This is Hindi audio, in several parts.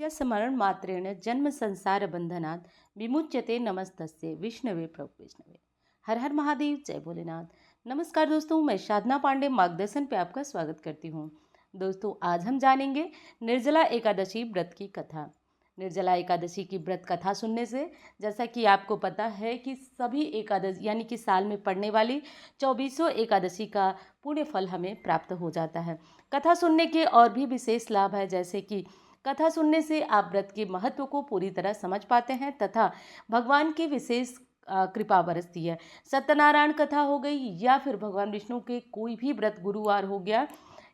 स्मरण मात्रेण जन्म संसार बंधनात् विमुच्यते नमस्तस्ये विष्णवे प्रभु विष्णवे। हर हर महादेव, जय भोलेनाथ। नमस्कार दोस्तों, मैं साधना पांडे मार्गदर्शन पे आपका स्वागत करती हूँ। दोस्तों, आज हम जानेंगे निर्जला एकादशी व्रत की कथा। निर्जला एकादशी की व्रत कथा सुनने से, जैसा कि आपको पता है कि सभी एकादशी यानी कि साल में पड़ने वाली 2400 एकादशी का पुण्य फल हमें प्राप्त हो जाता है। कथा सुनने के और भी विशेष लाभ है, जैसे कि कथा सुनने से आप व्रत के महत्व को पूरी तरह समझ पाते हैं तथा भगवान की विशेष कृपा बरसती है। सत्यनारायण कथा हो गई या फिर भगवान विष्णु के कोई भी व्रत, गुरुवार हो गया,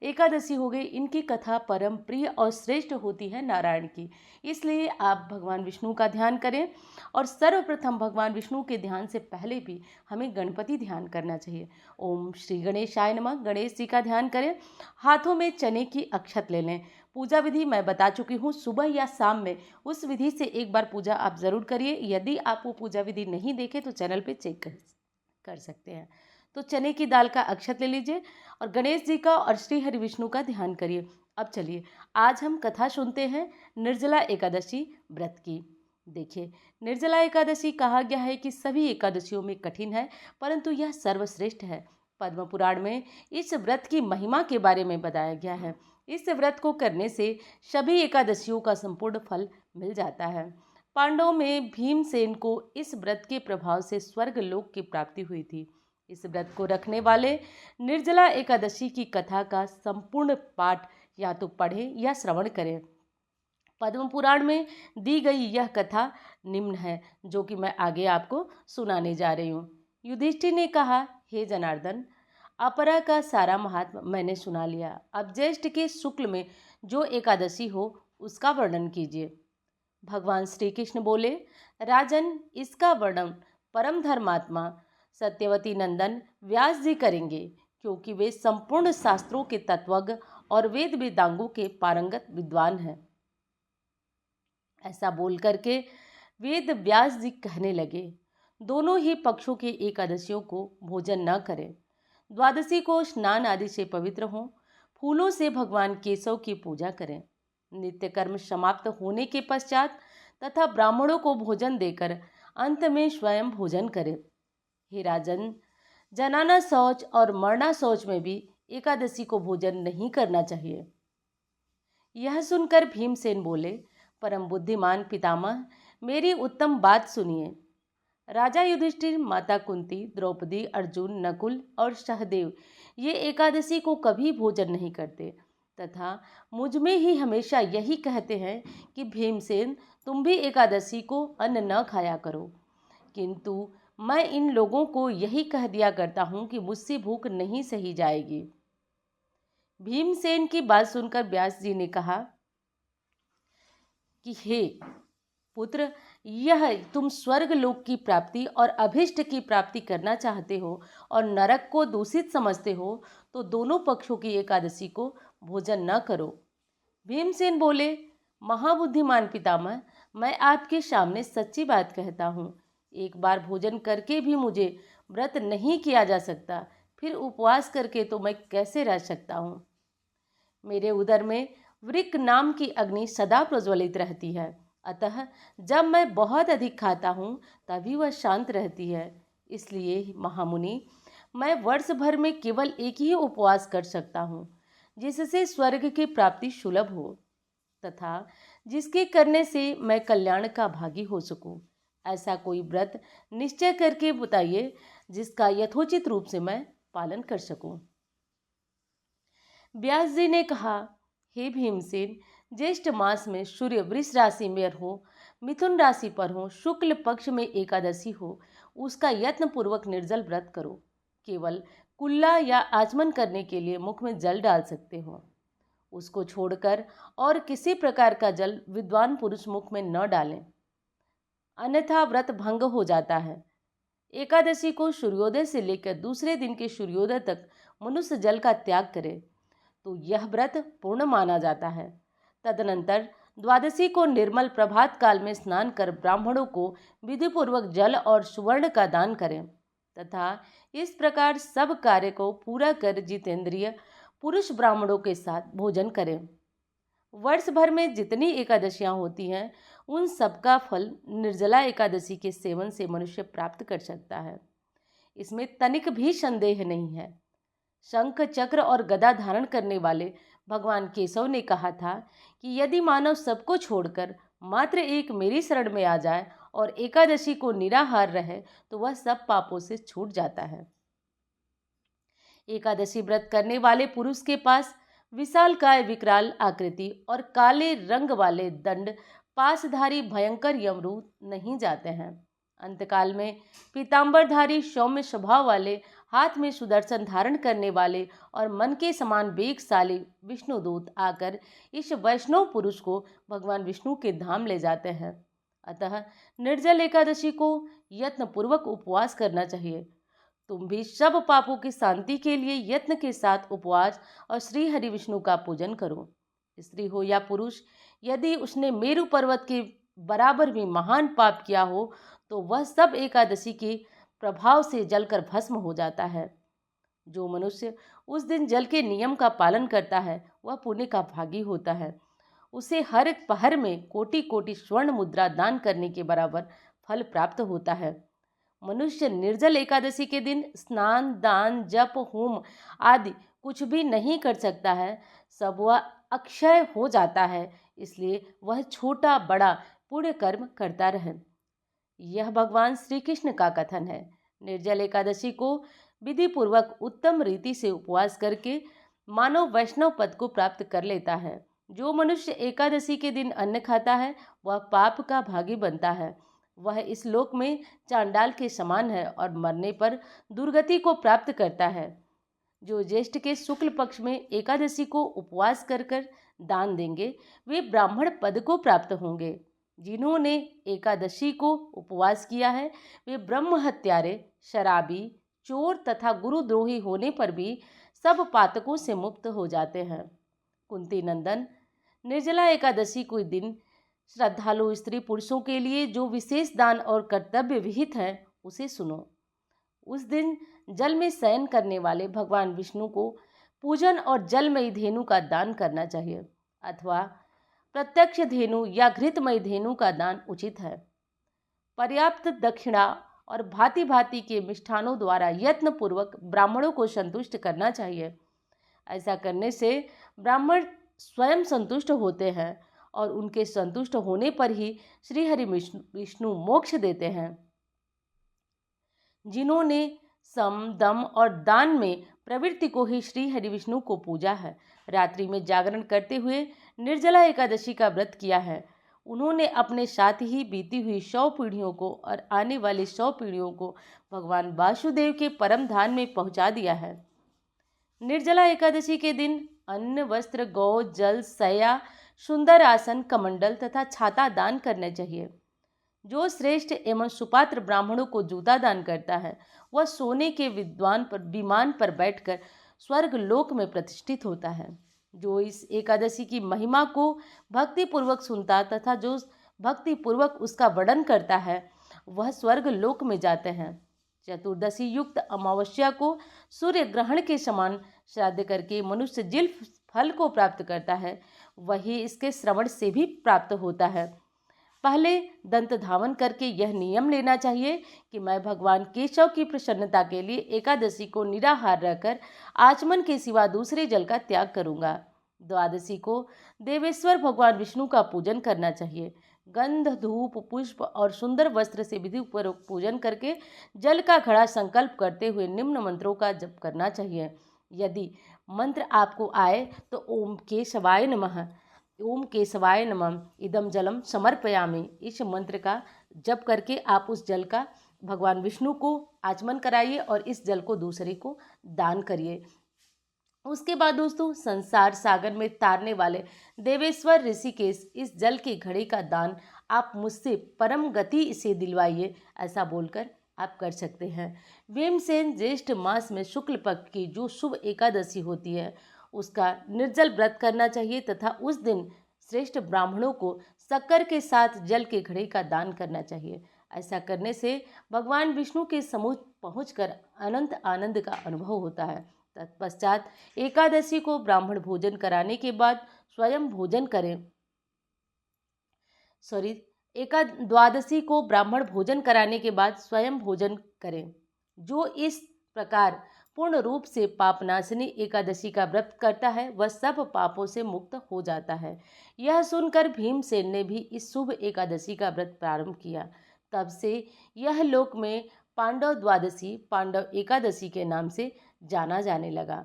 एकादशी हो गई, इनकी कथा परम प्रिय और श्रेष्ठ होती है नारायण की। इसलिए आप भगवान विष्णु का ध्यान करें और सर्वप्रथम भगवान विष्णु के ध्यान से पहले भी हमें गणपति ध्यान करना चाहिए। ओम श्री गणेशाय नमः। गणेश जी का ध्यान करें। हाथों में चने की अक्षत ले लें। पूजा विधि मैं बता चुकी हूँ, सुबह या शाम में उस विधि से एक बार पूजा आप ज़रूर करिए। यदि आप वो पूजा विधि नहीं देखें तो चैनल पे चेक कर सकते हैं। तो चने की दाल का अक्षत ले लीजिए और गणेश जी का और श्री हरि विष्णु का ध्यान करिए। अब चलिए, आज हम कथा सुनते हैं निर्जला एकादशी व्रत की। देखिए, निर्जला एकादशी कहा गया है कि सभी एकादशियों में कठिन है, परंतु यह सर्वश्रेष्ठ है। पद्म पुराण में इस व्रत की महिमा के बारे में बताया गया है। इस व्रत को करने से सभी एकादशियों का संपूर्ण फल मिल जाता है। पांडवों में भीमसेन को इस व्रत के प्रभाव से स्वर्ग लोक की प्राप्ति हुई थी। इस व्रत को रखने वाले निर्जला एकादशी की कथा का संपूर्ण पाठ या तो पढ़ें या श्रवण करें। पद्म पुराण में दी गई यह कथा निम्न है, जो कि मैं आगे आपको सुनाने जा रही हूँ। युधिष्ठिर ने कहा, हे जनार्दन, अपरा का सारा महात्मा मैंने सुना लिया। अब ज्येष्ठ के शुक्ल में जो एकादशी हो उसका वर्णन कीजिए। भगवान श्री कृष्ण बोले, राजन, इसका वर्णन परम धर्मात्मा सत्यवती नंदन व्यास जी करेंगे, क्योंकि वे संपूर्ण शास्त्रों के तत्वज्ञ और वेद वेदांगों के पारंगत विद्वान हैं। ऐसा बोल करके वेद व्यास जी कहने लगे, दोनों ही पक्षों की एकादशियों को भोजन न करें। द्वादशी को स्नान आदि से पवित्र हों। फूलों से भगवान केशव की पूजा करें। नित्य कर्म समाप्त होने के पश्चात तथा ब्राह्मणों को भोजन देकर अंत में स्वयं भोजन करें। हे राजन, जनाना शौच और मरना शौच में भी एकादशी को भोजन नहीं करना चाहिए। यह सुनकर भीमसेन बोले, परम बुद्धिमान पितामह, मेरी उत्तम बात सुनिए। राजा युधिष्ठिर, माता कुंती, द्रौपदी, अर्जुन, नकुल और सहदेव ये एकादशी को कभी भोजन नहीं करते तथा मुझ में ही हमेशा यही कहते हैं कि भीमसेन, तुम भी एकादशी को अन्न न खाया करो। किंतु मैं इन लोगों को यही कह दिया करता हूँ कि मुझसे भूख नहीं सही जाएगी। भीमसेन की बात सुनकर व्यास जी ने कहा कि हे पुत्र, यह तुम स्वर्ग लोक की प्राप्ति और अभिष्ट की प्राप्ति करना चाहते हो और नरक को दूषित समझते हो, तो दोनों पक्षों की एकादशी को भोजन न करो। भीमसेन बोले, महाबुद्धिमान पितामह, मैं आपके सामने सच्ची बात कहता हूँ। एक बार भोजन करके भी मुझे व्रत नहीं किया जा सकता, फिर उपवास करके तो मैं कैसे रह सकता हूँ। मेरे उदर में वृक्क नाम की अग्नि सदा प्रज्वलित रहती है, अतः जब मैं बहुत अधिक खाता हूँ तभी वह शांत रहती है। इसलिए महामुनि, मैं वर्ष भर में केवल एक ही उपवास कर सकता हूँ, जिससे स्वर्ग की प्राप्ति सुलभ हो तथा जिसके करने से मैं कल्याण का भागी हो सकूं। ऐसा कोई व्रत निश्चय करके बताइए जिसका यथोचित रूप से मैं पालन कर सकूं। व्यास जी ने कहा, हे भीमसेन, ज्येष्ठ मास में सूर्य वृष राशि में हो, मिथुन राशि पर हो, शुक्ल पक्ष में एकादशी हो, उसका यत्न पूर्वक निर्जल व्रत करो। केवल कुल्ला या आचमन करने के लिए मुख में जल डाल सकते हो। उसको छोड़कर और किसी प्रकार का जल विद्वान पुरुष मुख में न डालें, अन्यथा व्रत भंग हो जाता है। एकादशी को सूर्योदय से लेकर दूसरे दिन के सूर्योदय तक मनुष्य जल का त्याग करे तो यह व्रत पूर्ण माना जाता है। तदनंतर द्वादशी को निर्मल प्रभात काल में स्नान कर ब्राह्मणों को विधिपूर्वक जल और सुवर्ण का दान करें तथा इस प्रकार सब कार्य को पूरा कर जितेंद्रिय पुरुष ब्राह्मणों के साथ भोजन करें। वर्ष भर में जितनी एकादशियां होती हैं उन सबका फल निर्जला एकादशी के सेवन से मनुष्य प्राप्त कर सकता है। इसमें तनिक भी संदेह नहीं है। शंख चक्र और गदा धारण करने वाले भगवान केशव ने कहा था कि यदि मानव सबको छोड़कर मात्र एक मेरी शरण में आ जाए और एकादशी को निराहार रहे तो वह सब पापों से छूट जाता है। एकादशी व्रत करने वाले पुरुष के पास विशालकाय विकराल आकृति और काले रंग वाले दंड पासधारी भयंकर यमदूत नहीं जाते हैं। अंतकाल में पीतांबरधारी सौम्य स्वभाव वाले, हाथ में सुदर्शन धारण करने वाले और मन के समान वेगशाली विष्णुदूत आकर इस वैष्णव पुरुष को भगवान विष्णु के धाम ले जाते हैं। अतः निर्जल एकादशी को यत्नपूर्वक उपवास करना चाहिए। तुम भी सब पापों की शांति के लिए यत्न के साथ उपवास और श्री हरि विष्णु का पूजन करो। स्त्री हो या पुरुष, यदि उसने मेरु पर्वत के बराबर भी महान पाप किया हो तो वह सब एकादशी के प्रभाव से जलकर भस्म हो जाता है। जो मनुष्य उस दिन जल के नियम का पालन करता है वह पुण्य का भागी होता है। उसे हर एक पहर में कोटि कोटि स्वर्ण मुद्रा दान करने के बराबर फल प्राप्त होता है। मनुष्य निर्जल एकादशी के दिन स्नान, दान, जप, होम आदि कुछ भी नहीं कर सकता है। सब वह अक्षय हो जाता है, इसलिए वह छोटा बड़ा पुण्य कर्म करता रहे। यह भगवान श्री कृष्ण का कथन है। निर्जल एकादशी को विधि पूर्वक उत्तम रीति से उपवास करके मानव वैष्णव पद को प्राप्त कर लेता है। जो मनुष्य एकादशी के दिन अन्न खाता है वह पाप का भागी बनता है। वह इस लोक में चांडाल के समान है और मरने पर दुर्गति को प्राप्त करता है। जो ज्येष्ठ के शुक्ल पक्ष में एकादशी को उपवास कर कर दान देंगे वे ब्राह्मण पद को प्राप्त होंगे। जिन्होंने एकादशी को उपवास किया है वे ब्रह्म हत्यारे, शराबी, चोर तथा गुरुद्रोही होने पर भी सब पातकों से मुक्त हो जाते हैं। कुंती नंदन, निर्जला एकादशी के दिन श्रद्धालु स्त्री पुरुषों के लिए जो विशेष दान और कर्तव्य विहित है उसे सुनो। उस दिन जल में शयन करने वाले भगवान विष्णु को पूजन और जलमयी धेनु का दान करना चाहिए अथवा प्रत्यक्ष धेनु या घृतमयी धेनु का दान उचित है। पर्याप्त दक्षिणा और भांति भांति के मिष्ठानों द्वारा यत्न पूर्वक ब्राह्मणों को संतुष्ट करना चाहिए। ऐसा करने से ब्राह्मण स्वयं संतुष्ट होते हैं और उनके संतुष्ट होने पर ही श्री हरि विष्णु मोक्ष देते हैं। जिन्होंने सम, दम और दान में प्रवृत्ति को ही श्री हरि विष्णु को पूजा है, रात्रि में जागरण करते हुए निर्जला एकादशी का व्रत किया है, उन्होंने अपने साथ ही बीती हुई 100 पीढ़ियों को और आने वाली 100 पीढ़ियों को भगवान वासुदेव के परम धाम में पहुंचा दिया है। निर्जला एकादशी के दिन अन्न, वस्त्र, गौ, जल, शय्या, सुंदर आसन, कमंडल तथा छाता दान करने चाहिए। जो श्रेष्ठ एवं सुपात्र ब्राह्मणों को जूता दान करता है वह सोने के विमान पर बैठकर स्वर्ग लोक में प्रतिष्ठित होता है। जो इस एकादशी की महिमा को भक्ति पूर्वक सुनता तथा जो भक्ति पूर्वक उसका वर्णन करता है वह स्वर्ग लोक में जाते हैं। चतुर्दशी युक्त अमावस्या को सूर्य ग्रहण के समान श्राद्ध करके मनुष्य जिल फल को प्राप्त करता है वही इसके श्रवण से भी प्राप्त होता है। पहले दंत धावन करके यह नियम लेना चाहिए कि मैं भगवान केशव की प्रसन्नता के लिए एकादशी को निराहार रहकर आचमन के सिवा दूसरे जल का त्याग करूंगा। द्वादशी को देवेश्वर भगवान विष्णु का पूजन करना चाहिए। गंध, धूप, पुष्प और सुंदर वस्त्र से विधिपूर्वक पूजन करके जल का घड़ा संकल्प करते हुए निम्न मंत्रों का जप करना चाहिए। यदि मंत्र आपको आए तो ओम केशवाय नमः, ओम केशवाय नमः इदम जलम समर्पयामि, इस मंत्र का जप करके आप उस जल का भगवान विष्णु को आचमन कराइए और इस जल को दूसरे को दान करिए। उसके बाद दोस्तों, संसार सागर में तारने वाले देवेश्वर ऋषिकेश, इस जल के घड़े का दान आप मुझसे परम गति से दिलवाइए, ऐसा बोलकर आप कर सकते हैं। भीमसेन ज्येष्ठ मास में शुक्ल पक्ष की जो शुभ एकादशी होती है उसका निर्जल व्रत करना चाहिए तथा उस दिन श्रेष्ठ ब्राह्मणों को शक्कर के साथ जल के घड़े का दान करना चाहिए। ऐसा करने से भगवान विष्णु के समूह पहुंचकर अनंत आनंद का अनुभव होता है। तत्पश्चात एकादशी को ब्राह्मण भोजन कराने के बाद स्वयं भोजन करें। द्वादशी को ब्राह्मण भोजन कराने के बाद स्वयं भोजन करें। जो इस प्रकार पूर्ण रूप से पापनाशिनी एकादशी का व्रत करता है वह सब पापों से मुक्त हो जाता है। यह सुनकर भीमसेन ने भी इस शुभ एकादशी का व्रत प्रारंभ किया। तब से यह लोक में पांडव द्वादशी, पांडव एकादशी के नाम से जाना जाने लगा।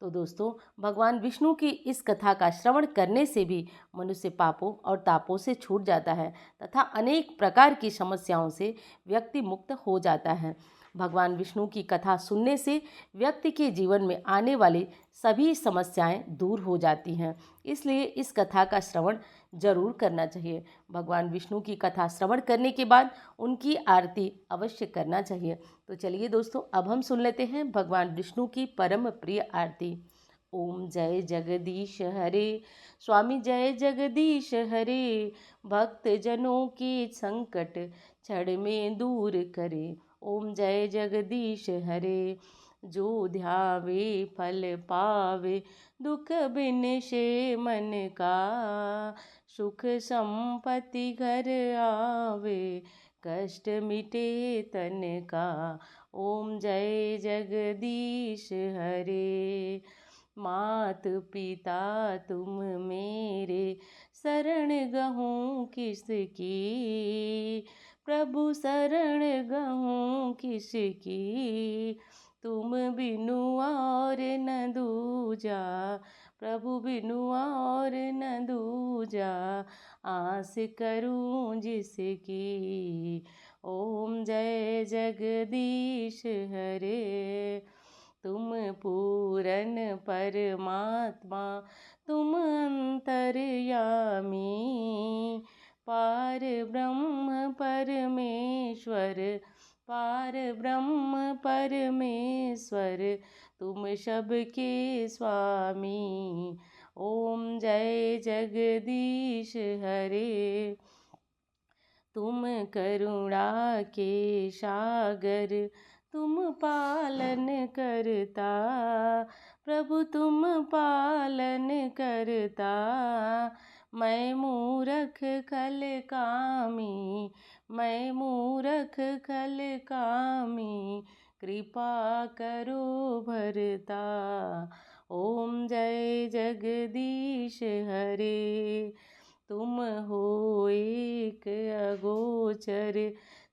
तो दोस्तों, भगवान विष्णु की इस कथा का श्रवण करने से भी मनुष्य पापों और तापों से छूट जाता है तथा अनेक प्रकार की समस्याओं से व्यक्ति मुक्त हो जाता है। भगवान विष्णु की कथा सुनने से व्यक्ति के जीवन में आने वाली सभी समस्याएं दूर हो जाती हैं, इसलिए इस कथा का श्रवण जरूर करना चाहिए। भगवान विष्णु की कथा श्रवण करने के बाद उनकी आरती अवश्य करना चाहिए। तो चलिए दोस्तों, अब हम सुन लेते हैं भगवान विष्णु की परम प्रिय आरती। ओम जय जगदीश हरे, स्वामी जय जगदीश हरे, भक्त जनों के संकट क्षण में दूर करे। ओम जय जगदीश हरे, जो ध्यावे फल पावे, दुख बिन से मन का, सुख संपत्ति घर आवे, कष्ट मिटे तन का। ओम जय जगदीश हरे, मात पिता तुम मेरे, शरण गहूँ किसकी, प्रभु शरण गहूँ किसकी, तुम बिनु और न दूजा, प्रभु बिनु और न दूजा, आस करूं जिसकी। ओम जय जगदीश हरे, तुम पूरन परमात्मा, तुम अंतर्यामी, पार ब्रह्म परमेश्वर, पार ब्रह्म परमेश्वर, तुम सबके स्वामी। ओम जय जगदीश हरे, तुम करुणा के सागर, तुम पालन करता, प्रभु तुम पालन करता, मैं मूरख खल कामी, मैं मूरख खल कामी, कृपा करो भरता। ओम जय जगदीश हरे, तुम हो एक अगोचर,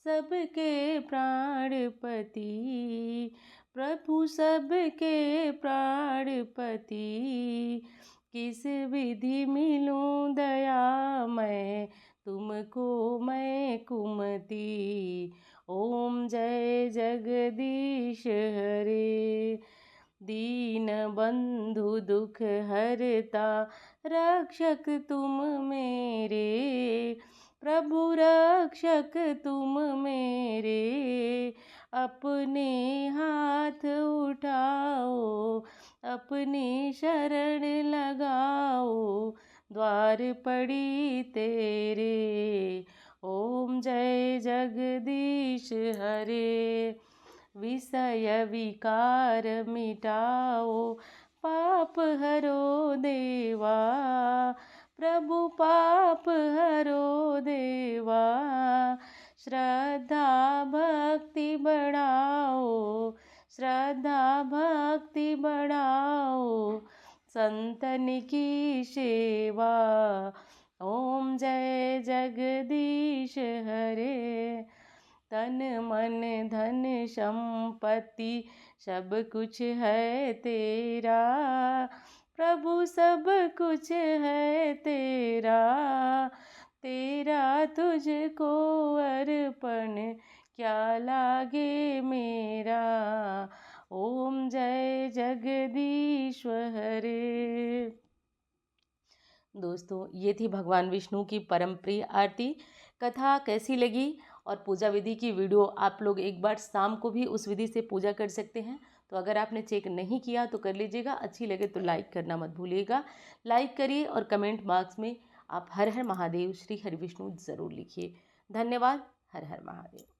सबके प्राणपति, प्रभु सबके प्राणपति, किस विधि मिलूं दया मैं, तुमको मैं कुमति। ओम जय जगदीश हरे, दीन बंधु दुख हरता, रक्षक तुम मेरे, प्रभु रक्षक तुम मेरे, अपने हाथ उठाओ, अपनी शरण लगाओ, द्वार पड़ी तेरे। ओम जय जगदीश हरे, विषय विकार मिटाओ, पाप हरो देवा, प्रभु पाप हरो देवा, श्रद्धा भक्ति बढ़ाओ, श्रद्धा भक्ति बढ़ाओ, संतन की सेवा। ओम जय जगदीश हरे, तन मन धन संपत्ति सब कुछ है तेरा, प्रभु सब कुछ है तेरा, तेरा तुझको अर्पण क्या लागे मेरा। ओम जय जगदीश हरे। दोस्तों, ये थी भगवान विष्णु की परम प्रिय आरती। कथा कैसी लगी और पूजा विधि की वीडियो आप लोग एक बार शाम को भी उस विधि से पूजा कर सकते हैं। तो अगर आपने चेक नहीं किया तो कर लीजिएगा। अच्छी लगे तो लाइक करना मत भूलिएगा। लाइक करिए और कमेंट बॉक्स में आप हर हर महादेव श्री हरि विष्णु ज़रूर लिखिए। धन्यवाद। हर हर महादेव।